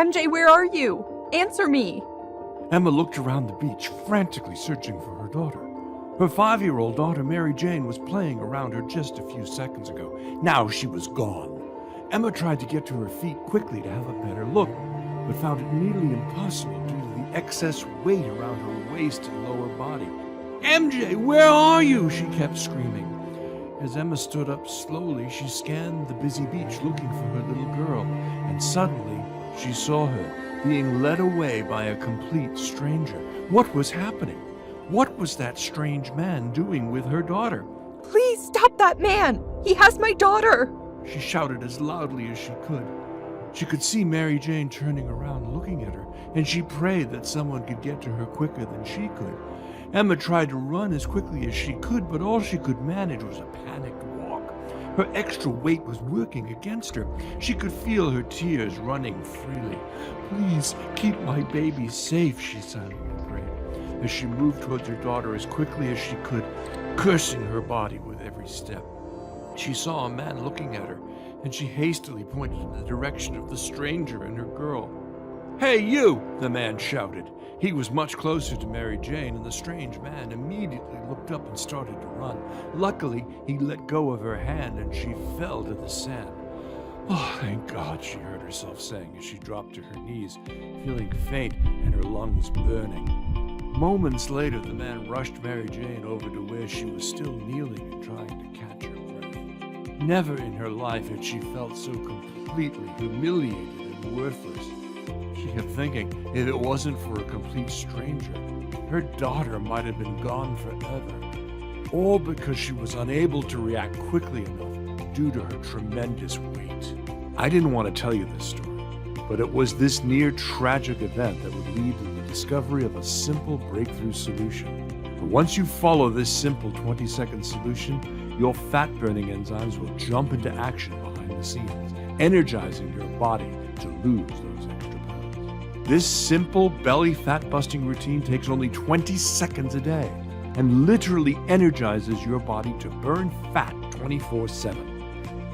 MJ, where are you? Answer me. Emma looked around the beach, frantically searching for her daughter. Her 5-year-old daughter, Mary Jane, was playing around her just a few seconds ago. Now she was gone. Emma tried to get to her feet quickly to have a better look, but found it nearly impossible due to the excess weight around her waist and lower body. "MJ, where are you?" she kept screaming. As Emma stood up slowly, she scanned the busy beach looking for her little girl, and suddenly she saw her being led away by a complete stranger. What was happening? What was that strange man doing with her daughter? Please stop that man! He has my daughter! She shouted as loudly as she could. She could see Mary Jane turning around looking at her, and she prayed that someone could get to her quicker than she could. Emma tried to run as quickly as she could, but all she could manage was a panicked walk. Her extra weight was working against her. She could feel her tears running freely. "Please keep my baby safe," she silently prayed, as she moved towards her daughter as quickly as she could, cursing her body with every step. She saw a man looking at her, and she hastily pointed in the direction of the stranger and her girl. "Hey, you!" the man shouted. He was much closer to Mary Jane, and the strange man immediately looked up and started to run. Luckily, he let go of her hand, and she fell to the sand. "Oh, thank God," she heard herself saying as she dropped to her knees, feeling faint and her lungs burning. Moments later, the man rushed Mary Jane over to where she was still kneeling and trying to catch her breath. Never in her life had she felt so completely humiliated and worthless. She kept thinking, if it wasn't for a complete stranger, her daughter might have been gone forever. All because she was unable to react quickly enough due to her tremendous weight. I didn't want to tell you this story, but it was this near tragic event that would lead to the discovery of a simple breakthrough solution. But once you follow this simple 20-second solution, your fat-burning enzymes will jump into action behind the scenes, energizing your body to lose those extra pounds. This simple belly fat-busting routine takes only 20 seconds a day and literally energizes your body to burn fat 24/7.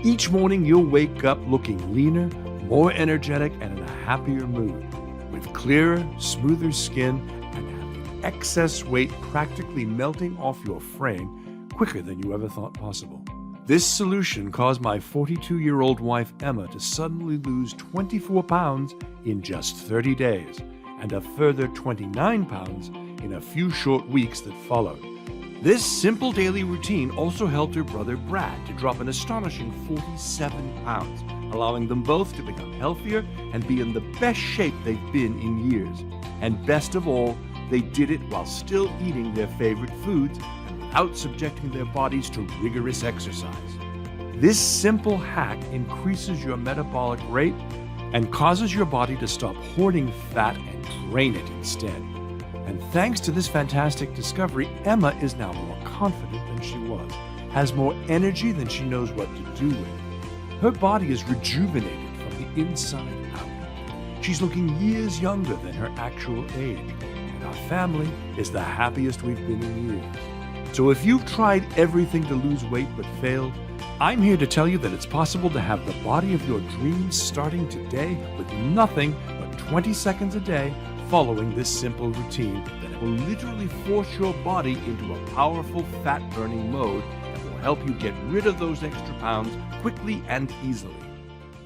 Each morning you'll wake up looking leaner, more energetic, and in a happier mood, with clearer, smoother skin and have the excess weight practically melting off your frame quicker than you ever thought possible. This solution caused my 42-year-old wife Emma to suddenly lose 24 pounds in just 30 days, and a further 29 pounds in a few short weeks that followed. This simple daily routine also helped her brother Brad to drop an astonishing 47 pounds, allowing them both to become healthier and be in the best shape they've been in years. And best of all, they did it while still eating their favorite foods and without subjecting their bodies to rigorous exercise. This simple hack increases your metabolic rate and causes your body to stop hoarding fat and drain it instead. And thanks to this fantastic discovery, Emma is now more confident than she was, has more energy than she knows what to do with. Her body is rejuvenated from the inside out. She's looking years younger than her actual age, and our family is the happiest we've been in years. So if you've tried everything to lose weight but failed, I'm here to tell you that it's possible to have the body of your dreams starting today with nothing but 20 seconds a day following this simple routine that will literally force your body into a powerful fat-burning mode that will help you get rid of those extra pounds quickly and easily.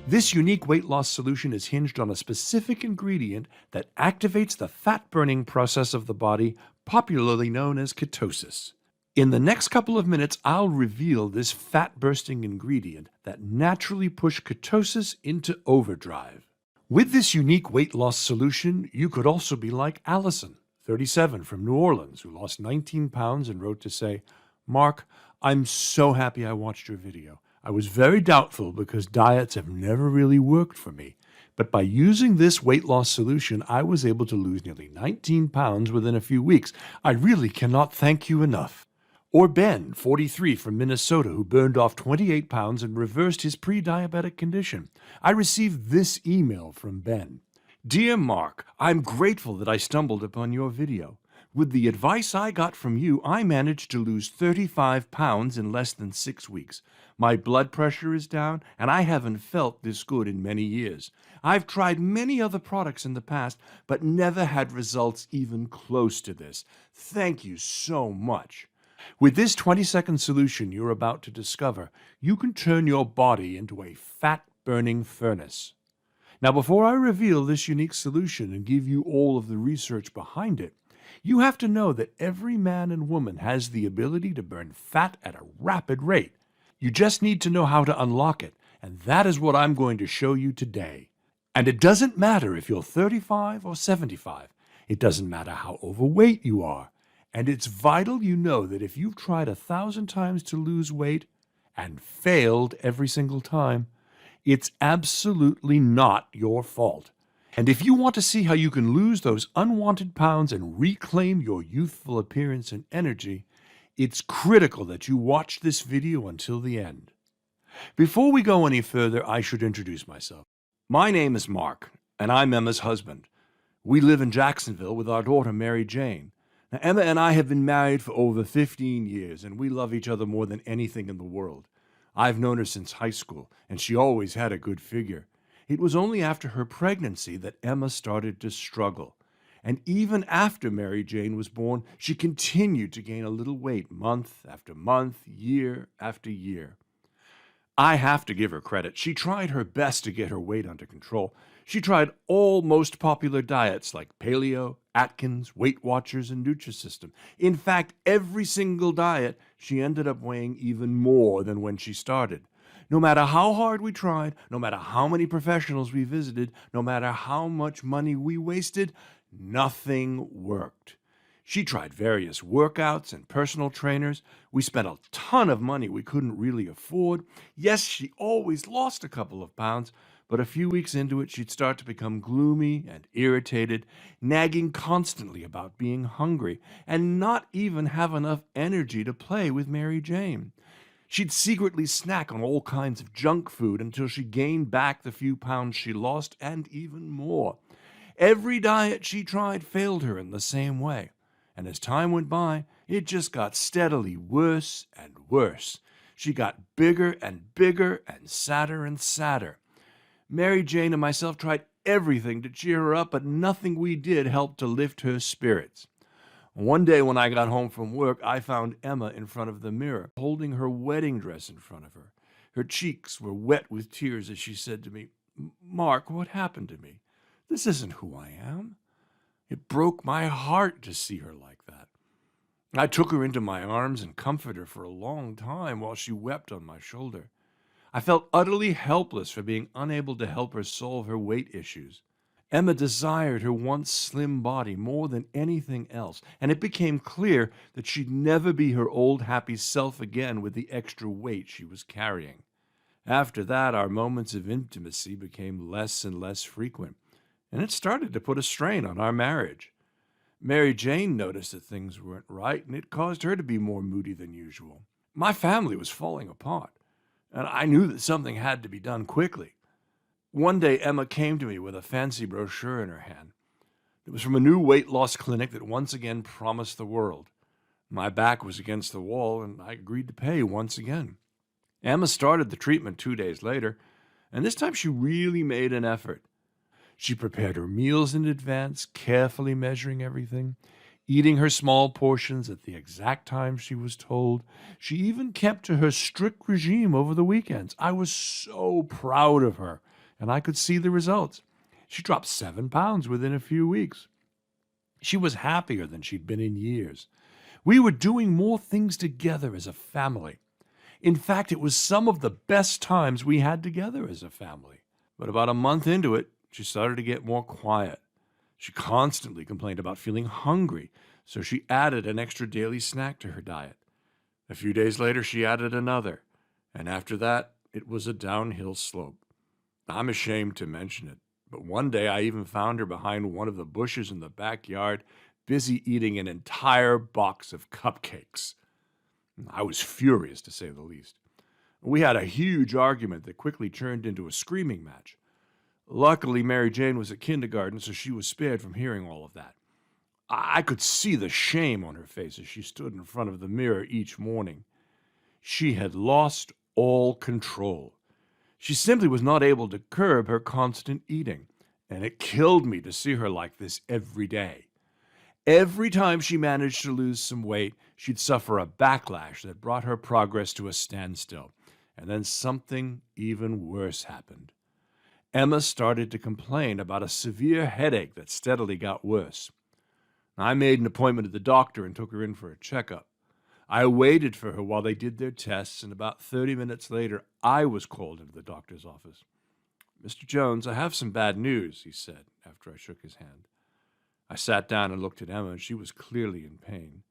This unique weight loss solution is hinged on a specific ingredient that activates the fat-burning process of the body, popularly known as ketosis. In the next couple of minutes, I'll reveal this fat-bursting ingredient that naturally pushes ketosis into overdrive. With this unique weight loss solution, you could also be like Allison, 37, from New Orleans, who lost 19 pounds and wrote to say, "Mark, I'm so happy I watched your video. I was very doubtful because diets have never really worked for me. But by using this weight loss solution, I was able to lose nearly 19 pounds within a few weeks. I really cannot thank you enough." Or Ben, 43, from Minnesota, who burned off 28 pounds and reversed his pre-diabetic condition. I received this email from Ben. "Dear Mark, I'm grateful that I stumbled upon your video. With the advice I got from you, I managed to lose 35 pounds in less than 6 weeks. My blood pressure is down, and I haven't felt this good in many years. I've tried many other products in the past, but never had results even close to this. Thank you so much. With this 20-second solution you're about to discover, you can turn your body into a fat-burning furnace. Now, before I reveal this unique solution and give you all of the research behind it, you have to know that every man and woman has the ability to burn fat at a rapid rate. You just need to know how to unlock it, and that is what I'm going to show you today. And it doesn't matter if you're 35 or 75. It doesn't matter how overweight you are. And it's vital you know that if you've tried 1,000 times to lose weight and failed every single time, it's absolutely not your fault. And if you want to see how you can lose those unwanted pounds and reclaim your youthful appearance and energy, it's critical that you watch this video until the end. Before we go any further, I should introduce myself. My name is Mark, and I'm Emma's husband. We live in Jacksonville with our daughter, Mary Jane. Now, Emma and I have been married for over 15 years, and we love each other more than anything in the world. I've known her since high school, and she always had a good figure. It was only after her pregnancy that Emma started to struggle. And even after Mary Jane was born, she continued to gain a little weight month after month, year after year. I have to give her credit. She tried her best to get her weight under control. She tried all most popular diets like Paleo, Atkins, Weight Watchers, and Nutrisystem. In fact, every single diet, she ended up weighing even more than when she started. No matter how hard we tried, no matter how many professionals we visited, no matter how much money we wasted, nothing worked. She tried various workouts and personal trainers. We spent a ton of money we couldn't really afford. Yes, she always lost a couple of pounds, but a few weeks into it, she'd start to become gloomy and irritated, nagging constantly about being hungry, and not even have enough energy to play with Mary Jane. She'd secretly snack on all kinds of junk food until she gained back the few pounds she lost and even more. Every diet she tried failed her in the same way. And as time went by, it just got steadily worse and worse. She got bigger and bigger and sadder and sadder. Mary Jane and myself tried everything to cheer her up, but nothing we did helped to lift her spirits. One day when I got home from work, I found Emma in front of the mirror, holding her wedding dress in front of her. Her cheeks were wet with tears as she said to me, "Mark, what happened to me? This isn't who I am." It broke my heart to see her like that. I took her into my arms and comforted her for a long time while she wept on my shoulder. I felt utterly helpless for being unable to help her solve her weight issues. Emma desired her once slim body more than anything else, and it became clear that she'd never be her old happy self again with the extra weight she was carrying. After that, our moments of intimacy became less and less frequent, and it started to put a strain on our marriage. Mary Jane noticed that things weren't right, and it caused her to be more moody than usual. My family was falling apart, and I knew that something had to be done quickly. One day, Emma came to me with a fancy brochure in her hand. It was from a new weight loss clinic that once again promised the world. My back was against the wall, and I agreed to pay once again. Emma started the treatment 2 days later, and this time she really made an effort. She prepared her meals in advance, carefully measuring everything, eating her small portions at the exact time she was told. She even kept to her strict regime over the weekends. I was so proud of her, and I could see the results. She dropped 7 pounds within a few weeks. She was happier than she'd been in years. We were doing more things together as a family. In fact, it was some of the best times we had together as a family. But about a month into it, she started to get more quiet. She constantly complained about feeling hungry, so she added an extra daily snack to her diet. A few days later, she added another, and after that, it was a downhill slope. I'm ashamed to mention it, but one day I even found her behind one of the bushes in the backyard, busy eating an entire box of cupcakes. I was furious, to say the least. We had a huge argument that quickly turned into a screaming match. Luckily, Mary Jane was at kindergarten, so she was spared from hearing all of that. I could see the shame on her face as she stood in front of the mirror each morning. She had lost all control. She simply was not able to curb her constant eating, and it killed me to see her like this every day. Every time she managed to lose some weight, she'd suffer a backlash that brought her progress to a standstill. And then something even worse happened. Emma started to complain about a severe headache that steadily got worse. I made an appointment at the doctor and took her in for a checkup. I waited for her while they did their tests, and about 30 minutes later, I was called into the doctor's office. "Mr. Jones, I have some bad news," he said after I shook his hand. I sat down and looked at Emma, and she was clearly in pain.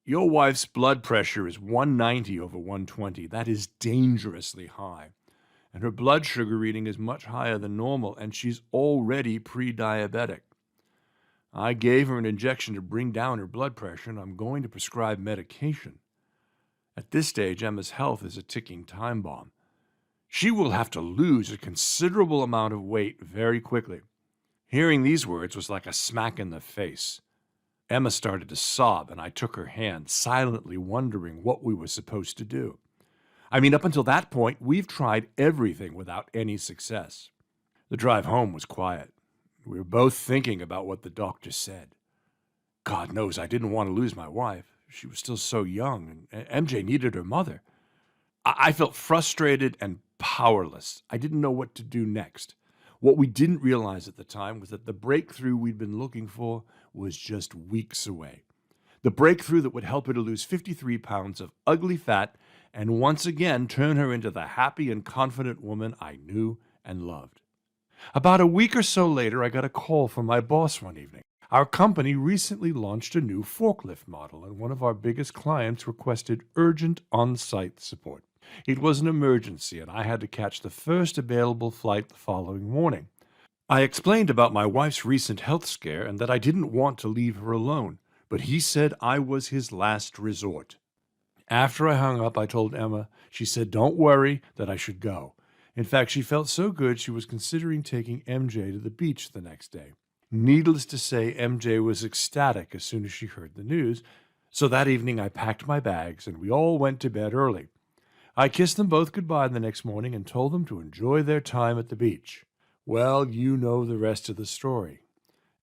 "Your wife's blood pressure is 190 over 120. That is dangerously high. And her blood sugar reading is much higher than normal, and she's already pre-diabetic. I gave her an injection to bring down her blood pressure, and I'm going to prescribe medication. At this stage, Emma's health is a ticking time bomb. She will have to lose a considerable amount of weight very quickly." Hearing these words was like a smack in the face. Emma started to sob, and I took her hand, silently wondering what we were supposed to do. I mean, up until that point, we've tried everything without any success. The drive home was quiet. We were both thinking about what the doctor said. God knows I didn't want to lose my wife. She was still so young, and MJ needed her mother. I felt frustrated and powerless. I didn't know what to do next. What we didn't realize at the time was that the breakthrough we'd been looking for was just weeks away. The breakthrough that would help her to lose 53 pounds of ugly fat and once again turn her into the happy and confident woman I knew and loved. About a week or so later, I got a call from my boss one evening. Our company recently launched a new forklift model, and one of our biggest clients requested urgent on-site support. It was an emergency, and I had to catch the first available flight the following morning. I explained about my wife's recent health scare and that I didn't want to leave her alone, but he said I was his last resort. After I hung up, I told Emma. She said, "Don't worry, that I should go." In fact, she felt so good she was considering taking MJ to the beach the next day. Needless to say, MJ was ecstatic as soon as she heard the news, so that evening I packed my bags and we all went to bed early. I kissed them both goodbye the next morning and told them to enjoy their time at the beach. Well, you know the rest of the story.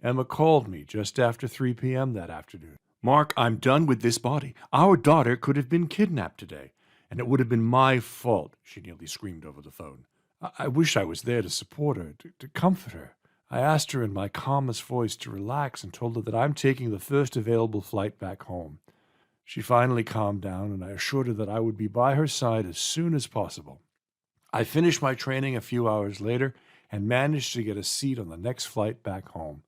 Emma called me just after 3 p.m. that afternoon. "Mark, I'm done with this body. Our daughter could have been kidnapped today, and it would have been my fault," she nearly screamed over the phone. I wish I was there to support her, to comfort her. I asked her in my calmest voice to relax and told her that I'm taking the first available flight back home. She finally calmed down, and I assured her that I would be by her side as soon as possible. I finished my training a few hours later and managed to get a seat on the next flight back home.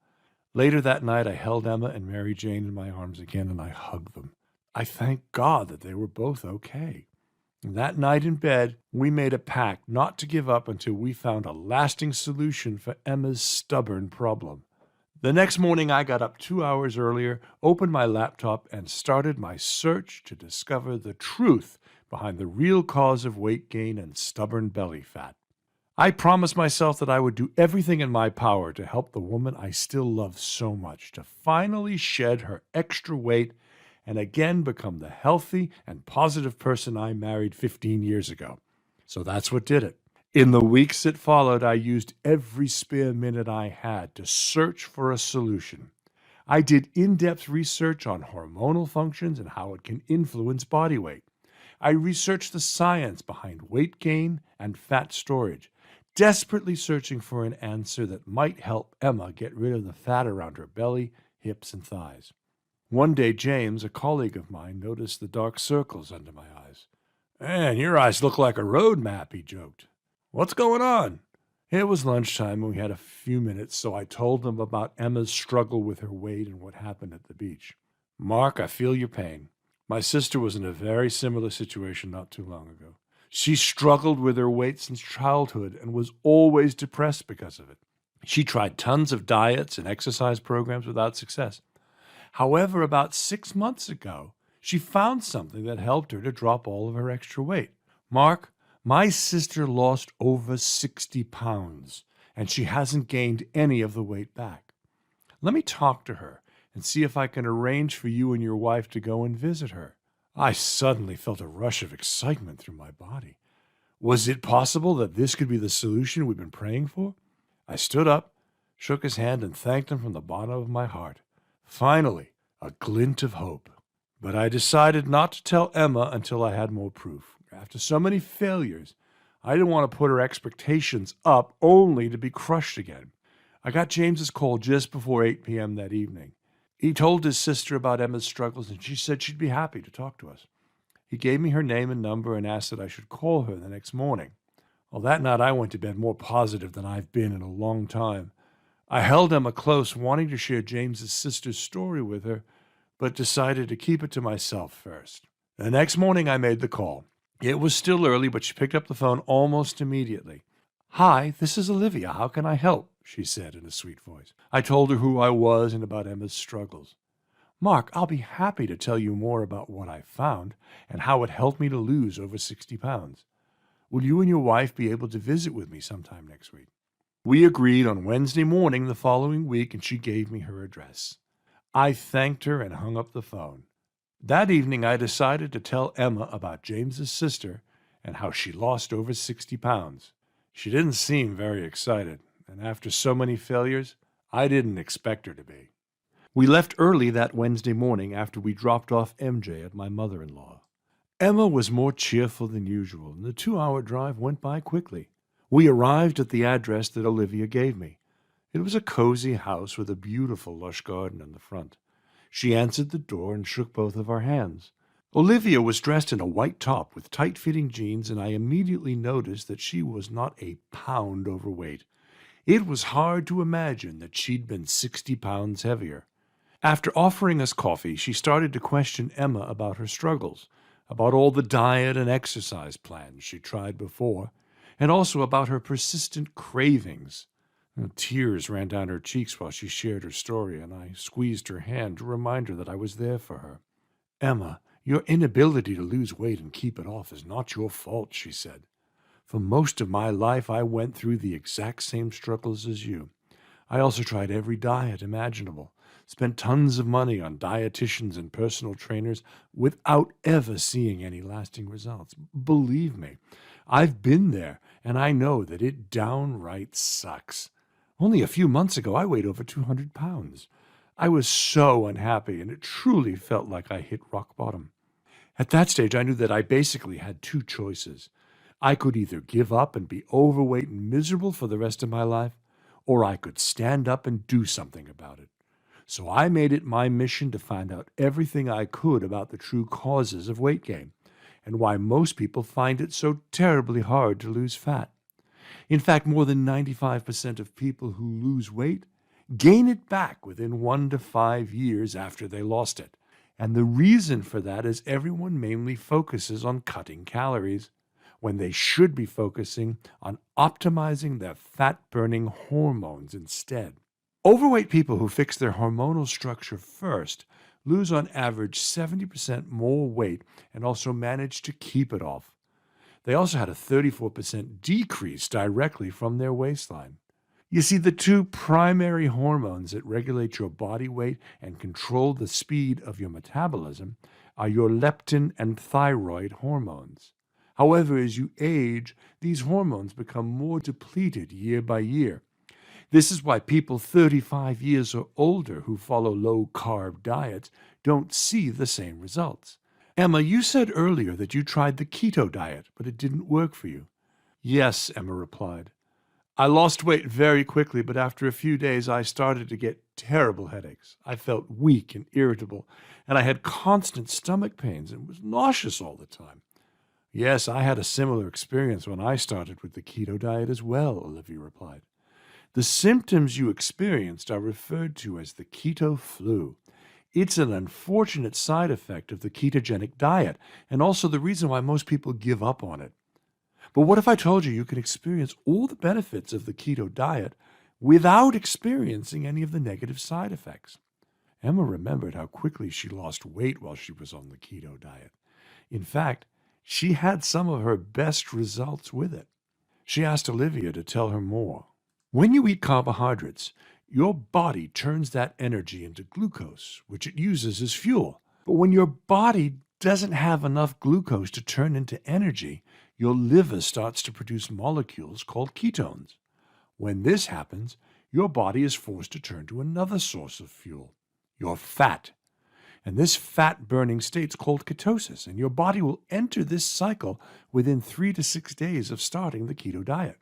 Later that night, I held Emma and Mary Jane in my arms again, and I hugged them. I thanked God that they were both okay. And that night in bed, we made a pact not to give up until we found a lasting solution for Emma's stubborn problem. The next morning, I got up 2 hours earlier, opened my laptop, and started my search to discover the truth behind the real cause of weight gain and stubborn belly fat. I promised myself that I would do everything in my power to help the woman I still love so much to finally shed her extra weight and again become the healthy and positive person I married 15 years ago. So that's what did it. In the weeks that followed, I used every spare minute I had to search for a solution. I did in-depth research on hormonal functions and how it can influence body weight. I researched the science behind weight gain and fat storage, desperately searching for an answer that might help Emma get rid of the fat around her belly, hips, and thighs. One day, James, a colleague of mine, noticed the dark circles under my eyes. "Man, your eyes look like a road map," he joked. "What's going on?" It was lunchtime and we had a few minutes, so I told him about Emma's struggle with her weight and what happened at the beach. "Mark, I feel your pain. My sister was in a very similar situation not too long ago. She struggled with her weight since childhood and was always depressed because of it. She tried tons of diets and exercise programs without success. However, about 6 months ago, she found something that helped her to drop all of her extra weight. Mark, my sister lost over 60 pounds, and she hasn't gained any of the weight back. Let me talk to her and see if I can arrange for you and your wife to go and visit her." I suddenly felt a rush of excitement through my body. Was it possible that this could be the solution we'd been praying for? I stood up, shook his hand, and thanked him from the bottom of my heart. Finally, a glint of hope. But I decided not to tell Emma until I had more proof. After so many failures, I didn't want to put her expectations up only to be crushed again. I got James's call just before 8 p.m. that evening. He told his sister about Emma's struggles, and she said she'd be happy to talk to us. He gave me her name and number and asked that I should call her the next morning. Well, that night I went to bed more positive than I've been in a long time. I held Emma close, wanting to share James's sister's story with her, but decided to keep it to myself first. The next morning I made the call. It was still early, but she picked up the phone almost immediately. "Hi, this is Olivia. How can I help?" she said in a sweet voice. I told her who I was and about Emma's struggles. "Mark, I'll be happy to tell you more about what I found and how it helped me to lose over 60 pounds. Will you and your wife be able to visit with me sometime next week?" We agreed on Wednesday morning the following week, and she gave me her address. I thanked her and hung up the phone. That evening, I decided to tell Emma about James's sister and how she lost over 60 pounds. She didn't seem very excited, and after so many failures, I didn't expect her to be. We left early that Wednesday morning after we dropped off MJ at my mother-in-law. Emma was more cheerful than usual, and the 2-hour drive went by quickly. We arrived at the address that Olivia gave me. It was a cozy house with a beautiful lush garden in the front. She answered the door and shook both of our hands. Olivia was dressed in a white top with tight-fitting jeans, and I immediately noticed that she was not a pound overweight. It was hard to imagine that she'd been 60 pounds heavier. After offering us coffee, she started to question Emma about her struggles, about all the diet and exercise plans she tried before, and also about her persistent cravings. Tears ran down her cheeks while she shared her story, and I squeezed her hand to remind her that I was there for her. "Emma, your inability to lose weight and keep it off is not your fault," she said. "For most of my life, I went through the exact same struggles as you. I also tried every diet imaginable, spent tons of money on dietitians and personal trainers without ever seeing any lasting results. Believe me, I've been there, and I know that it downright sucks. Only a few months ago, I weighed over 200 pounds. I was so unhappy, and it truly felt like I hit rock bottom. At that stage, I knew that I basically had two choices. I could either give up and be overweight and miserable for the rest of my life, or I could stand up and do something about it. So I made it my mission to find out everything I could about the true causes of weight gain, and why most people find it so terribly hard to lose fat. In fact, more than 95% of people who lose weight gain it back within 1 to 5 years after they lost it. And the reason for that is everyone mainly focuses on cutting calories when they should be focusing on optimizing their fat-burning hormones instead. Overweight people who fix their hormonal structure first lose on average 70% more weight and also manage to keep it off. They also had a 34% decrease directly from their waistline. You see, the two primary hormones that regulate your body weight and control the speed of your metabolism are your leptin and thyroid hormones. However, as you age, these hormones become more depleted year by year. This is why people 35 years or older who follow low-carb diets don't see the same results. Emma, you said earlier that you tried the keto diet, but it didn't work for you. Yes, Emma replied. I lost weight very quickly, but after a few days I started to get terrible headaches. I felt weak and irritable, and I had constant stomach pains and was nauseous all the time. Yes, I had a similar experience when I started with the keto diet as well, Olivia replied. The symptoms you experienced are referred to as the keto flu. It's an unfortunate side effect of the ketogenic diet, and also the reason why most people give up on it. But what if I told you can experience all the benefits of the keto diet without experiencing any of the negative side effects? Emma remembered how quickly she lost weight while she was on the keto diet. In fact, she had some of her best results with it. She asked Olivia to tell her more. When you eat carbohydrates, Your body turns that energy into glucose, which it uses as fuel. But when your body doesn't have enough glucose to turn into energy, your liver starts to produce molecules called ketones. When this happens, your body is forced to turn to another source of fuel, your fat. And this fat burning state is called ketosis, and your body will enter this cycle within 3 to 6 days of starting the keto diet.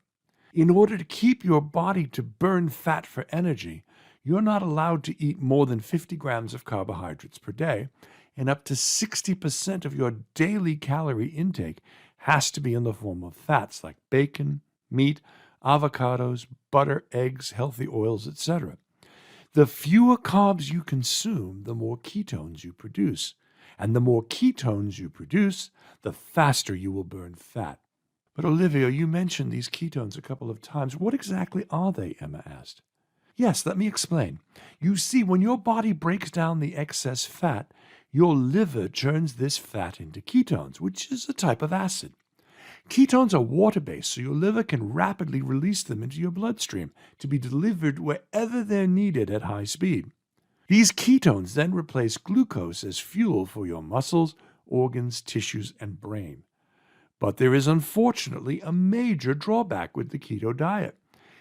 In order to keep your body to burn fat for energy, you're not allowed to eat more than 50 grams of carbohydrates per day, and up to 60% of your daily calorie intake has to be in the form of fats like bacon, meat, avocados, butter, eggs, healthy oils, etc. The fewer carbs you consume, the more ketones you produce. And the more ketones you produce, the faster you will burn fat. But Olivia, you mentioned these ketones a couple of times. What exactly are they? Emma asked. Yes, let me explain. You see, when your body breaks down the excess fat, your liver turns this fat into ketones, which is a type of acid. Ketones are water-based, so your liver can rapidly release them into your bloodstream to be delivered wherever they're needed at high speed. These ketones then replace glucose as fuel for your muscles, organs, tissues, and brain. But there is unfortunately a major drawback with the keto diet.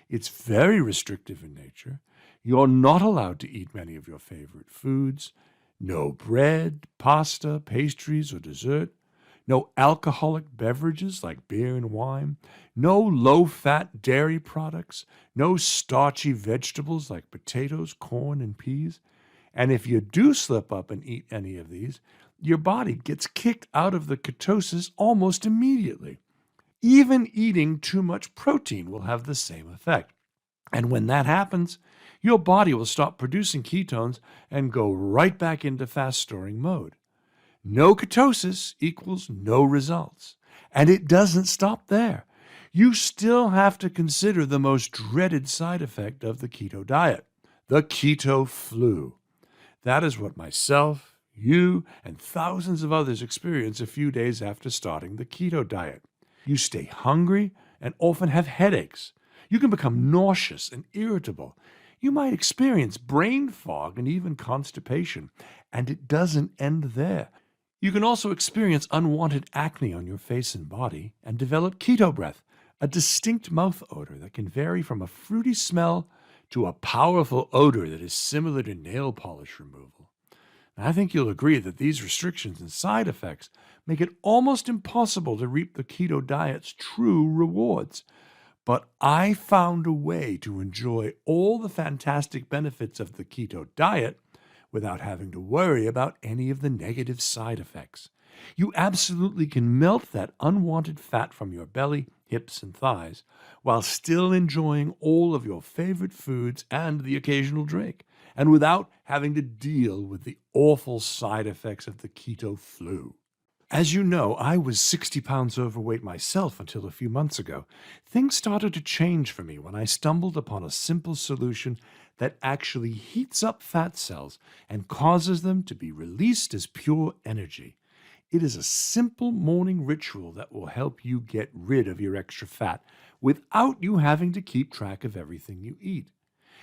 It's very restrictive in nature. You're not allowed to eat many of your favorite foods. No bread, pasta, pastries, or dessert. No alcoholic beverages like beer and wine. No low-fat dairy products. No starchy vegetables like potatoes, corn, and peas. And if you do slip up and eat any of these, your body gets kicked out of the ketosis almost immediately. Even eating too much protein will have the same effect. And when that happens, your body will stop producing ketones and go right back into fast-storing mode. No ketosis equals no results. And it doesn't stop there. You still have to consider the most dreaded side effect of the keto diet, the keto flu. That is what myself, you, and thousands of others experience a few days after starting the keto diet. You stay hungry and often have headaches. You can become nauseous and irritable. You might experience brain fog and even constipation. And it doesn't end there. You can also experience unwanted acne on your face and body and develop keto breath, a distinct mouth odor that can vary from a fruity smell to a powerful odor that is similar to nail polish removal. Now, I think you'll agree that these restrictions and side effects make it almost impossible to reap the keto diet's true rewards. But I found a way to enjoy all the fantastic benefits of the keto diet without having to worry about any of the negative side effects. You absolutely can melt that unwanted fat from your belly, hips, and thighs while still enjoying all of your favorite foods and the occasional drink, and without having to deal with the awful side effects of the keto flu. As you know, I was 60 pounds overweight myself until a few months ago. Things started to change for me when I stumbled upon a simple solution that actually heats up fat cells and causes them to be released as pure energy. It is a simple morning ritual that will help you get rid of your extra fat without you having to keep track of everything you eat.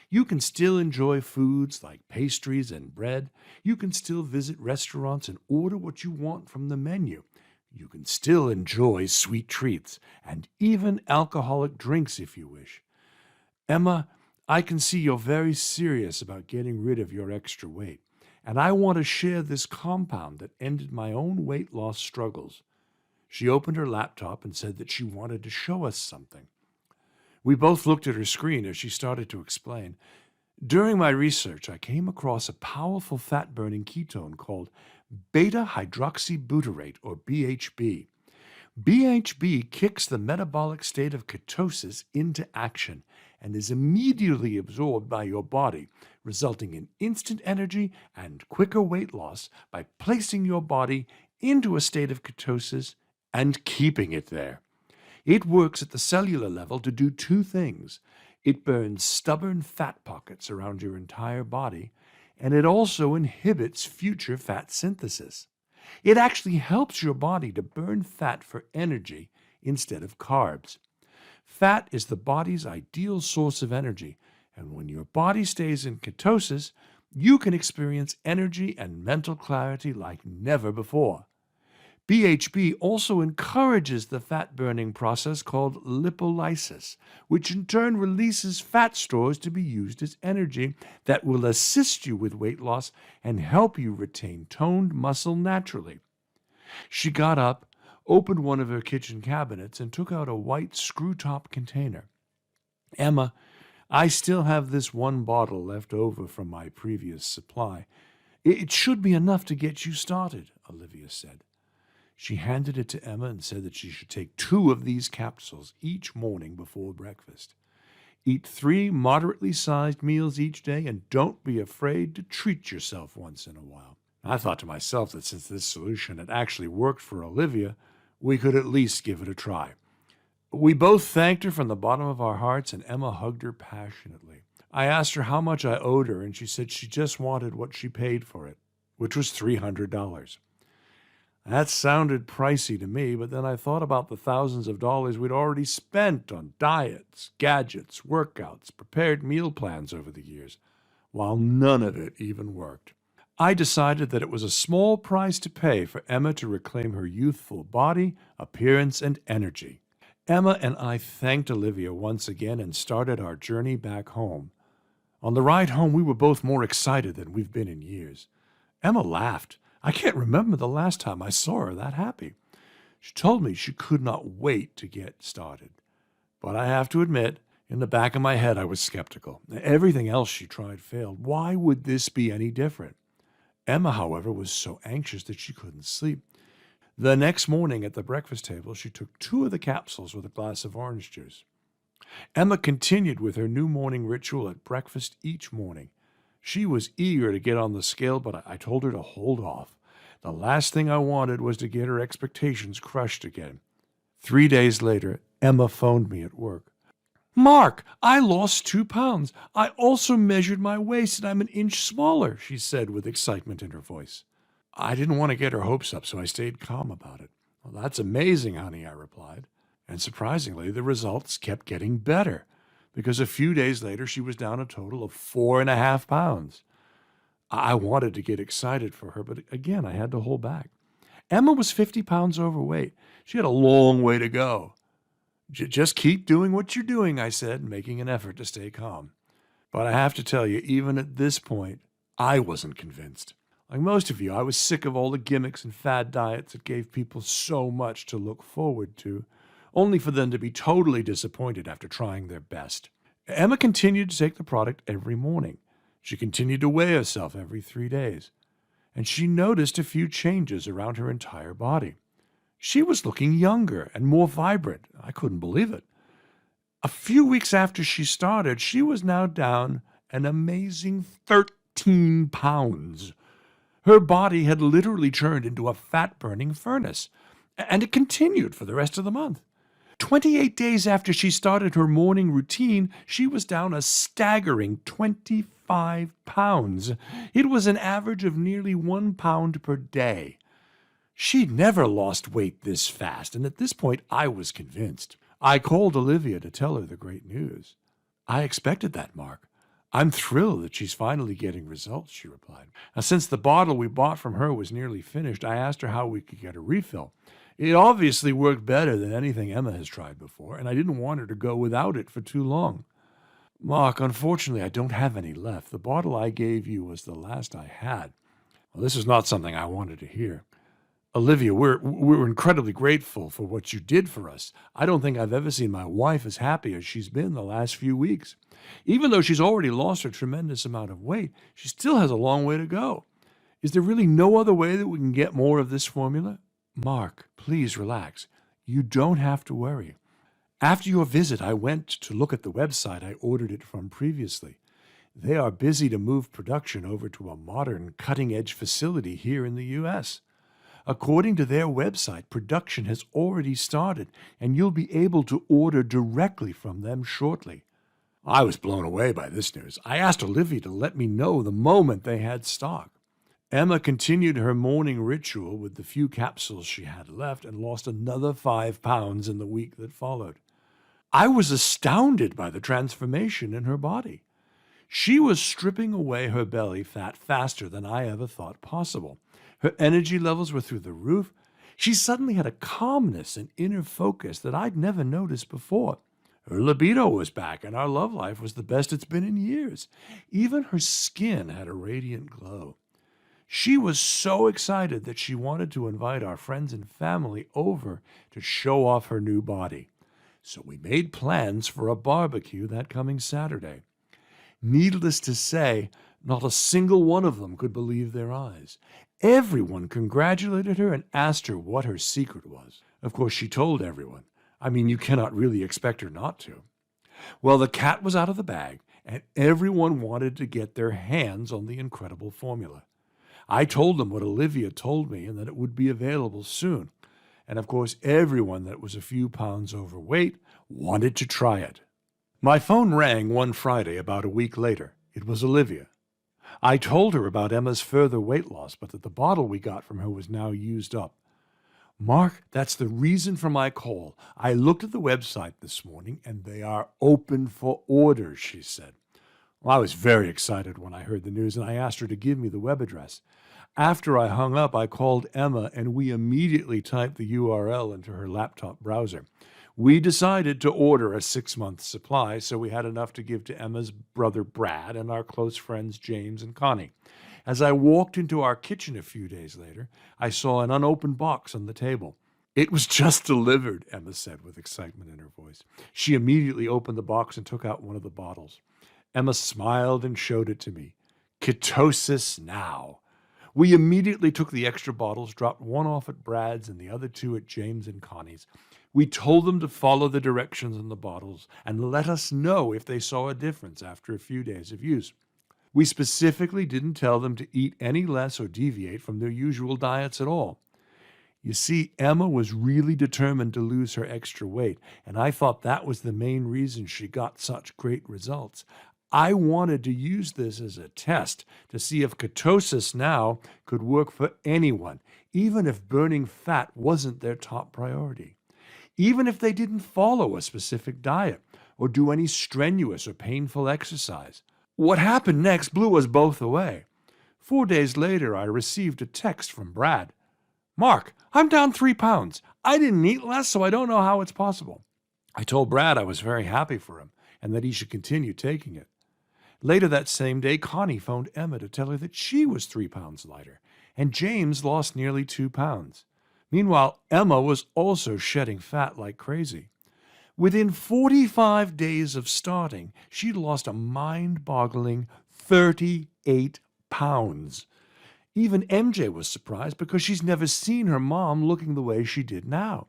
You can still enjoy foods like pastries and bread. You can still visit restaurants and order what you want from the menu. You can still enjoy sweet treats and even alcoholic drinks if you wish. Emma, I can see you're very serious about getting rid of your extra weight, and I want to share this compound that ended my own weight loss struggles. She opened her laptop and said that she wanted to show us something. We both looked at her screen as she started to explain. During my research, I came across a powerful fat-burning ketone called beta-hydroxybutyrate, or BHB. BHB kicks the metabolic state of ketosis into action and is immediately absorbed by your body, resulting in instant energy and quicker weight loss by placing your body into a state of ketosis and keeping it there. It works at the cellular level to do two things. It burns stubborn fat pockets around your entire body, and it also inhibits future fat synthesis. It actually helps your body to burn fat for energy instead of carbs. Fat is the body's ideal source of energy, And when your body stays in ketosis, you can experience energy and mental clarity like never before. BHB also encourages the fat-burning process called lipolysis, which in turn releases fat stores to be used as energy that will assist you with weight loss and help you retain toned muscle naturally. She got up, opened one of her kitchen cabinets, and took out a white screw-top container. "Emma, I still have this one bottle left over from my previous supply. It should be enough to get you started," Olivia said. She handed it to Emma and said that she should take 2 of these capsules each morning before breakfast. Eat 3 moderately sized meals each day, and don't be afraid to treat yourself once in a while. I thought to myself that since this solution had actually worked for Olivia, we could at least give it a try. We both thanked her from the bottom of our hearts, and Emma hugged her passionately. I asked her how much I owed her, and she said she just wanted what she paid for it, which was $300. That sounded pricey to me, but then I thought about the thousands of dollars we'd already spent on diets, gadgets, workouts, prepared meal plans over the years, while none of it even worked. I decided that it was a small price to pay for Emma to reclaim her youthful body, appearance, and energy. Emma and I thanked Olivia once again and started our journey back home. On the ride home, we were both more excited than we've been in years. Emma laughed. I can't remember the last time I saw her that happy. She told me she could not wait to get started. But I have to admit, in the back of my head, I was skeptical. Everything else she tried failed. Why would this be any different? Emma, however, was so anxious that she couldn't sleep. The next morning at the breakfast table, she took 2 of the capsules with a glass of orange juice. Emma continued with her new morning ritual at breakfast each morning. She was eager to get on the scale, but I told her to hold off. The last thing I wanted was to get her expectations crushed again. 3 days later, Emma phoned me at work. "Mark, I lost 2 pounds. I also measured my waist and I'm an inch smaller," she said with excitement in her voice. I didn't want to get her hopes up, so I stayed calm about it. "Well, that's amazing, honey," I replied. And surprisingly, the results kept getting better, because a few days later she was down a total of 4.5 pounds. I wanted to get excited for her, but again, I had to hold back. Emma was 50 pounds overweight. She had a long way to go. "Just keep doing what you're doing," I said, making an effort to stay calm. But I have to tell you, even at this point, I wasn't convinced. Like most of you, I was sick of all the gimmicks and fad diets that gave people so much to look forward to, only for them to be totally disappointed after trying their best. Emma continued to take the product every morning. She continued to weigh herself every 3 days. And she noticed a few changes around her entire body. She was looking younger and more vibrant. I couldn't believe it. A few weeks after she started, she was now down an amazing 13 pounds. Her body had literally turned into a fat-burning furnace, and it continued for the rest of the month. 28 days after she started her morning routine, she was down a staggering 25 pounds. It was an average of nearly 1 pound per day. She'd never lost weight this fast, and at this point, I was convinced. I called Olivia to tell her the great news. "I expected that, Mark. I'm thrilled that she's finally getting results," she replied. Now, since the bottle we bought from her was nearly finished, I asked her how we could get a refill. It obviously worked better than anything Emma has tried before, and I didn't want her to go without it for too long. "Mark, unfortunately, I don't have any left. The bottle I gave you was the last I had." Well, this is not something I wanted to hear. "Olivia, we're incredibly grateful for what you did for us. I don't think I've ever seen my wife as happy as she's been the last few weeks. Even though she's already lost a tremendous amount of weight, she still has a long way to go. Is there really no other way that we can get more of this formula?" "Mark, please relax. You don't have to worry. After your visit, I went to look at the website I ordered it from previously. They are busy to move production over to a modern, cutting-edge facility here in the U.S. According to their website, production has already started, and you'll be able to order directly from them shortly." I was blown away by this news. I asked Olivia to let me know the moment they had stock. Emma continued her morning ritual with the few capsules she had left and lost another 5 pounds in the week that followed. I was astounded by the transformation in her body. She was stripping away her belly fat faster than I ever thought possible. Her energy levels were through the roof. She suddenly had a calmness and inner focus that I'd never noticed before. Her libido was back, and our love life was the best it's been in years. Even her skin had a radiant glow. She was so excited that she wanted to invite our friends and family over to show off her new body. So we made plans for a barbecue that coming Saturday. Needless to say, not a single one of them could believe their eyes. Everyone congratulated her and asked her what her secret was. Of course, she told everyone. I mean, you cannot really expect her not to. Well, the cat was out of the bag, and everyone wanted to get their hands on the incredible formula. I told them what Olivia told me and that it would be available soon. And of course, everyone that was a few pounds overweight wanted to try it. My phone rang one Friday about a week later. It was Olivia. I told her about Emma's further weight loss, but that the bottle we got from her was now used up. Mark, that's the reason for my call. I looked at the website this morning and they are open for orders, she said. Well, I was very excited when I heard the news and I asked her to give me the web address. After I hung up, I called Emma and we immediately typed the URL into her laptop browser. We decided to order a 6-month supply, so we had enough to give to Emma's brother Brad and our close friends James and Connie. As I walked into our kitchen a few days later, I saw an unopened box on the table. It was just delivered, Emma said with excitement in her voice. She immediately opened the box and took out one of the bottles. Emma smiled and showed it to me. Ketosis now. We immediately took the extra bottles, dropped one off at Brad's and the other 2 at James and Connie's. We told them to follow the directions on the bottles and let us know if they saw a difference after a few days of use. We specifically didn't tell them to eat any less or deviate from their usual diets at all. You see, Emma was really determined to lose her extra weight, and I thought that was the main reason she got such great results. I wanted to use this as a test to see if Ketosis now could work for anyone, even if burning fat wasn't their top priority. Even if they didn't follow a specific diet or do any strenuous or painful exercise. What happened next blew us both away. 4 days later, I received a text from Brad. Mark, I'm down 3 pounds. I didn't eat less, so I don't know how it's possible. I told Brad I was very happy for him and that he should continue taking it. Later that same day, Connie phoned Emma to tell her that she was 3 pounds lighter, and James lost nearly 2 pounds. Meanwhile, Emma was also shedding fat like crazy. Within 45 days of starting, she'd lost a mind-boggling 38 pounds. Even MJ was surprised because she's never seen her mom looking the way she did now.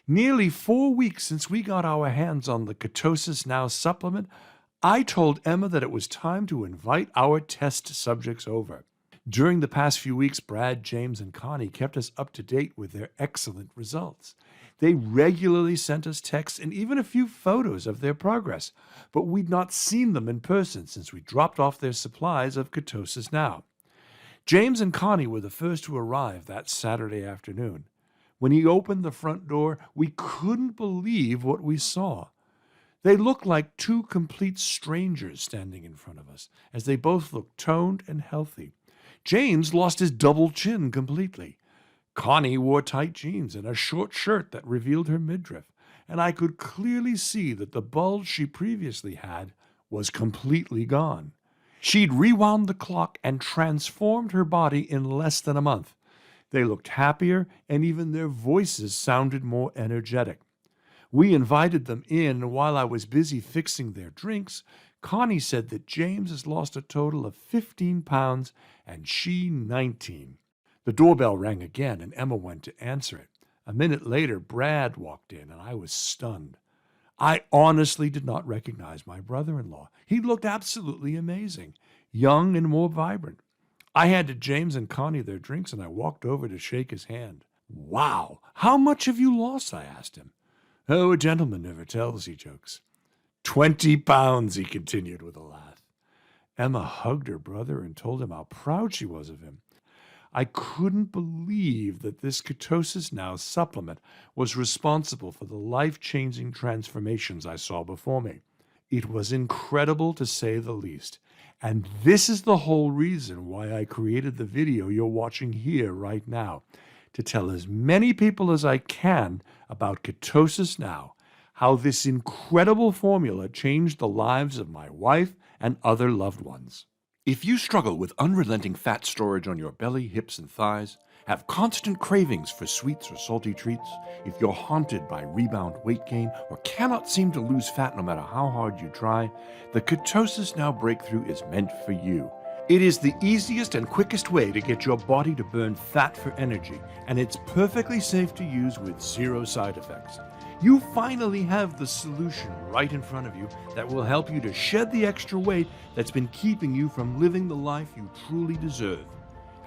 Nearly 4 weeks since we got our hands on the Ketosis Now supplement, I told Emma that it was time to invite our test subjects over. During the past few weeks, Brad, James, and Connie kept us up to date with their excellent results. They regularly sent us texts and even a few photos of their progress, but we'd not seen them in person since we dropped off their supplies of Ketosis Now. James and Connie were the first to arrive that Saturday afternoon. When he opened the front door, we couldn't believe what we saw. They looked like 2 complete strangers standing in front of us, as they both looked toned and healthy. James lost his double chin completely. Connie wore tight jeans and a short shirt that revealed her midriff, and I could clearly see that the bulge she previously had was completely gone. She'd rewound the clock and transformed her body in less than a month. They looked happier, and even their voices sounded more energetic. We invited them in, and while I was busy fixing their drinks, Connie said that James has lost a total of 15 pounds and she 19. The doorbell rang again, and Emma went to answer it. A minute later, Brad walked in, and I was stunned. I honestly did not recognize my brother-in-law. He looked absolutely amazing, young and more vibrant. I handed James and Connie their drinks, and I walked over to shake his hand. Wow, how much have you lost? I asked him. Oh, a gentleman never tells, he jokes. 20 pounds, he continued with a laugh. Emma hugged her brother and told him how proud she was of him. I couldn't believe that this Ketosis Now supplement was responsible for the life-changing transformations I saw before me. It was incredible to say the least. And this is the whole reason why I created the video you're watching here right now, to tell as many people as I can about Ketosis Now, how this incredible formula changed the lives of my wife and other loved ones. If you struggle with unrelenting fat storage on your belly, hips, and thighs, have constant cravings for sweets or salty treats, if you're haunted by rebound weight gain, or cannot seem to lose fat no matter how hard you try, the Ketosis Now breakthrough is meant for you. It is the easiest and quickest way to get your body to burn fat for energy, and it's perfectly safe to use with zero side effects. You finally have the solution right in front of you that will help you to shed the extra weight that's been keeping you from living the life you truly deserve.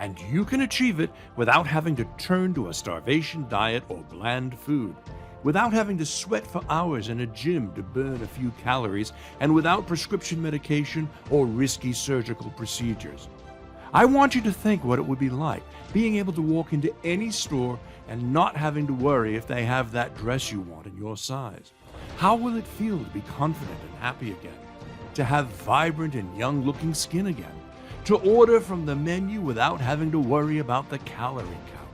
And you can achieve it without having to turn to a starvation diet or bland food, without having to sweat for hours in a gym to burn a few calories, and without prescription medication or risky surgical procedures. I want you to think what it would be like being able to walk into any store and not having to worry if they have that dress you want in your size. How will it feel to be confident and happy again? To have vibrant and young-looking skin again? To order from the menu without having to worry about the calorie count?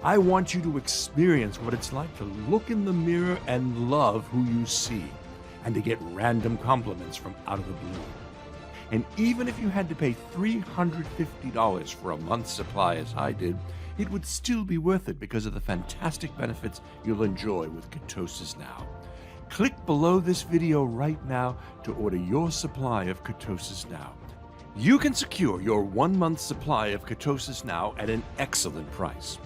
I want you to experience what it's like to look in the mirror and love who you see, and to get random compliments from out of the blue. And even if you had to pay $350 for a month's supply as I did, it would still be worth it because of the fantastic benefits you'll enjoy with Ketosis Now. Click below this video right now to order your supply of Ketosis Now. You can secure your 1 month supply of Ketosis Now at an excellent price.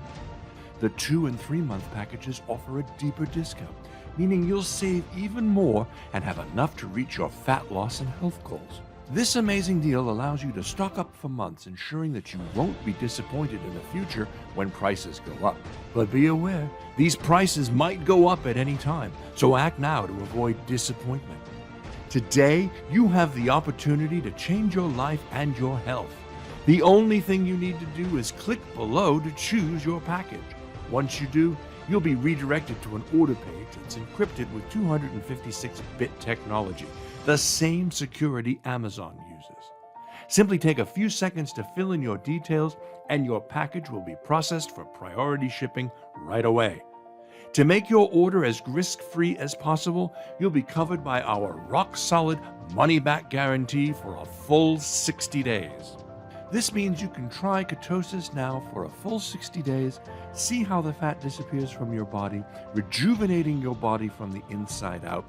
The 2 and 3 month packages offer a deeper discount, meaning you'll save even more and have enough to reach your fat loss and health goals. This amazing deal allows you to stock up for months, ensuring that you won't be disappointed in the future when prices go up. But be aware, these prices might go up at any time, so act now to avoid disappointment. Today, you have the opportunity to change your life and your health. The only thing you need to do is click below to choose your package. Once you do, you'll be redirected to an order page that's encrypted with 256-bit technology, the same security Amazon uses. Simply take a few seconds to fill in your details, and your package will be processed for priority shipping right away. To make your order as risk-free as possible, you'll be covered by our rock-solid money-back guarantee for a full 60 days. This means you can try Ketosis Now for a full 60 days, see how the fat disappears from your body, rejuvenating your body from the inside out.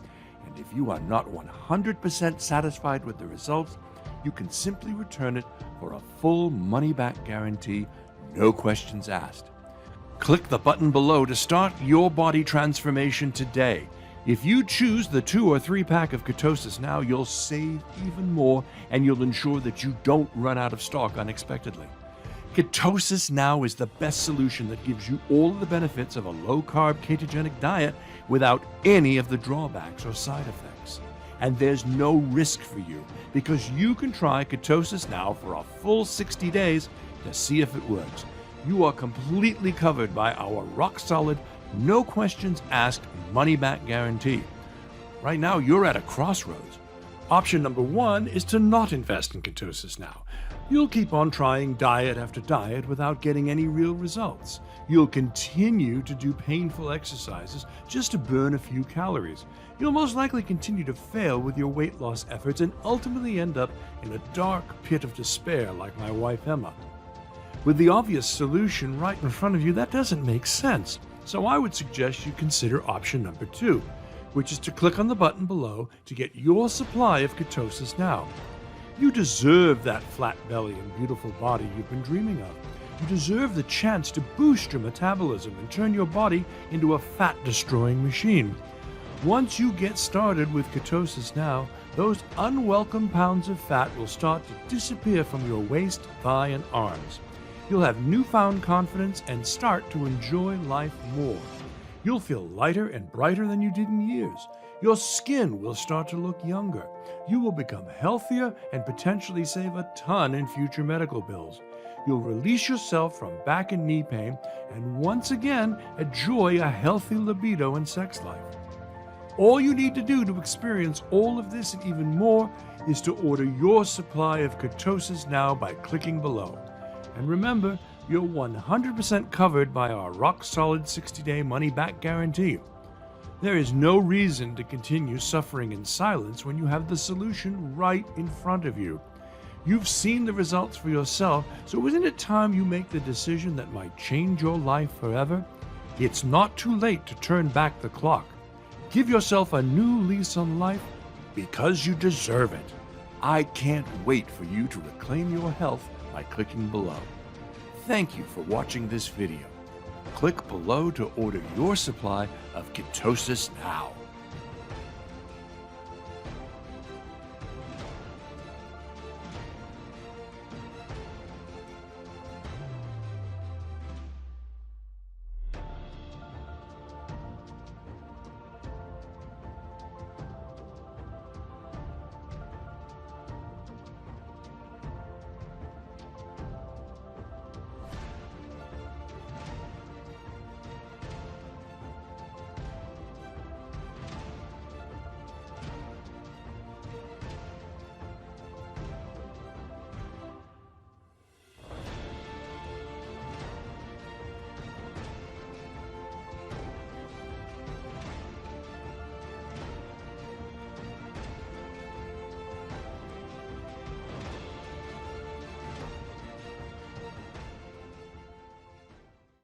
And if you are not 100% satisfied with the results, you can simply return it for a full money-back guarantee, no questions asked. Click the button below to start your body transformation today. If you choose the 2 or 3 pack of Ketosis Now, you'll save even more, and you'll ensure that you don't run out of stock unexpectedly. Ketosis Now is the best solution that gives you all of the benefits of a low-carb ketogenic diet without any of the drawbacks or side effects. And there's no risk for you, because you can try Ketosis Now for a full 60 days to see if it works. You are completely covered by our rock-solid, no questions asked money-back guarantee. Right now, you're at a crossroads. Option number 1 is to not invest in Ketosis Now. You'll keep on trying diet after diet without getting any real results. You'll continue to do painful exercises just to burn a few calories. You'll most likely continue to fail with your weight loss efforts and ultimately end up in a dark pit of despair like my wife Emma. With the obvious solution right in front of you, that doesn't make sense. So I would suggest you consider option number 2, which is to click on the button below to get your supply of Ketosis Now. You deserve that flat belly and beautiful body you've been dreaming of. You deserve the chance to boost your metabolism and turn your body into a fat-destroying machine. Once you get started with Ketosis Now, those unwelcome pounds of fat will start to disappear from your waist, thigh, and arms. You'll have newfound confidence and start to enjoy life more. You'll feel lighter and brighter than you did in years. Your skin will start to look younger. You will become healthier and potentially save a ton in future medical bills. You'll release yourself from back and knee pain and once again enjoy a healthy libido and sex life. All you need to do to experience all of this and even more is to order your supply of Ketosis now by clicking below. And remember, you're 100% covered by our rock-solid 60-day money-back guarantee. There is no reason to continue suffering in silence when you have the solution right in front of you. You've seen the results for yourself, so isn't it time you make the decision that might change your life forever? It's not too late to turn back the clock. Give yourself a new lease on life because you deserve it. I can't wait for you to reclaim your health by clicking below. Thank you for watching this video. Click below to order your supply of Ketosis now.